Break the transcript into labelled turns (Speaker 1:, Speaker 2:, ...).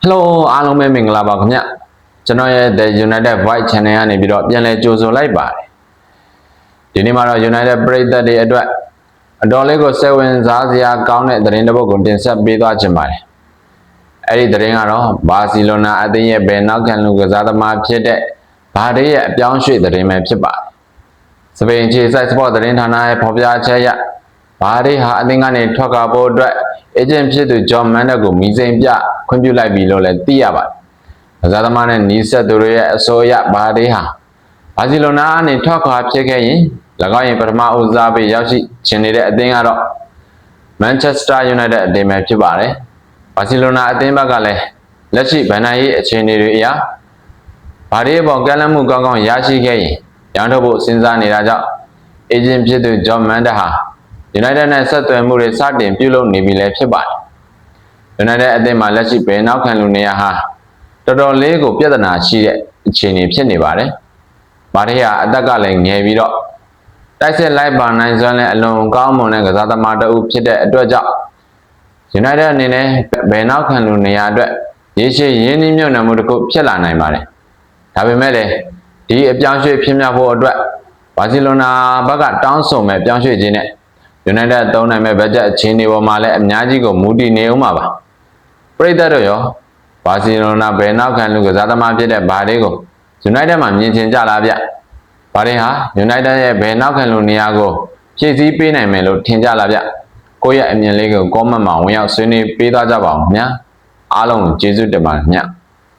Speaker 1: Hello အားလုံးပဲမင်္ဂလာပါခင်ဗျကျွန်တော်ရဲ့ The United Voice Channel ကနေပြီးတော့ပြန်လည်ကြိုဆိုလိုက်ပါတယ်ဒီနေ့မှာတော့ United ပရိသတ်တွေအတွက်အတော်လေးကိုစိတ်ဝင်စားစရာကောင်းတဲ့သတင်းတစ်ပုဒ်ကိုတင်ဆက်ပေးသွားချင်ပါတယ်အဲ့ဒီသတင်းကတော့ဘာစီလိုနာအသင်းရဲ့ဘယ်နောက်ခံလူကစားသမားဖြစ်တဲ့ဘာဒေးရဲ့အပြောင်းရွှေ့သတင်းပဲဖြစ်ပါတယ်စပိန်ခြေစိုက်စပေါ့သတင်းဌာနရဲ့ဖော်ပြချက်အရဘာဒေးဟာအသင်းကနေထွက်ခွာဖို့အတွက်အေဂျင့်ဖြစ်သူဂျွန်မန်ဒက်ကိုမီစိန်ပြခွင့်ပြုလိုက်ပြီလို့လည်းသိရပါတယ်။ကစားသမားနဲ့နီးစပ်သူတွေရဲ့အဆိုအရဘာဒေးဟာဘာစီလိုနာကနေထွက်ခွာဖြစ်ခဲ့ရင်၎င်းရဲ့ပထမဦးစားပေးရောက်ရှိချင်နေတဲ့အသင်းကတော့မန်ချက်စတာယူနိုက်တက်အသင်းပဲဖြစ်ပါတယ်။ဘာစီလိုနာအသင်းဘက်ကလည်းလက်ရှိဗန်နိုင်ရေးအခြေအနေတွေအရဘာဒေးပေါ်ကမ်းလှမ်းမှုကောင်းကောင်းရရှိခဲ့ရင်ရောင်းထုတ်ဖို့စဉ်းစားနေတာကြောင့်အေဂျင့်ဖြစ်သူဂျွန်မန်ဒက်ဟာUnited နဲ့ဆက်သွယ်မှုတွေစတင်ပြုလုပ်နေပြီလည်းဖြစ်ပါတယ်။ United အသင်းမှာလက်ရှိဘယ်နောက်ခံလူနေရာဟာတော်တော်လေးကိုပြဿနာရှိတဲ့အခြေအနေဖြစ်နေပါတယ်။ဘာဒေးဟာအသက်ကလည်းငယ်ပြီးတော့တိုက်စစ်လိုက်ပါနိုင်စွမ်းလည်းအလွန်ကောင်းမွန်တဲ့ကစားသမားတစ်ဦးဖြစ်တဲ့အတွက်ကြောင့် United အနေနဲ့ဘယ်နောက်ခံလူနေရာအတွက်ရေရှည်ရင်းနှီးမြှုပ်နှံမှုတစ်ခုဖြစ်လာနိုင်ပါတယ်။ဒါပေမဲ့လည်းဒီအပြောင်းရွှေ့ဖြစ်မြောက်ဖို့အတွက်ဘာစီလိုနာဘက်ကတောင်းဆိုမဲ့ပြောင်းရွှေ့ခြင်းနဲ့United သုံးနိုင်မဲ့ဘတ်ဂျက်အခြေအနေပေါ်မှာလည်းအများကြီးကိုမူတည်နေဦးမှာပါပရိသတ်တို့ရောဘာစီလိုနာဘယ်နောက်ခံလူကစားသမားဖြစ်တဲ့ဘာဒေးကို United မှာမြင်ချင်ကြလားဗျဘာဒေးဟာ United ရဲ့ဘယ်နောက်ခံလူနေရာကိုဖြည့်ဆည်းပေးနိုင်မယ်လို့ထင်ကြလားဗျကိုယ့်ရဲ့အမြင်လေးကို comment မှာဝင်ရောက်ဆွေးနွေးပေးသွားကြပါဦးခင်ဗျာအားလုံးကိုကျေးဇူးတင်ပါတယ်ခင်ဗျ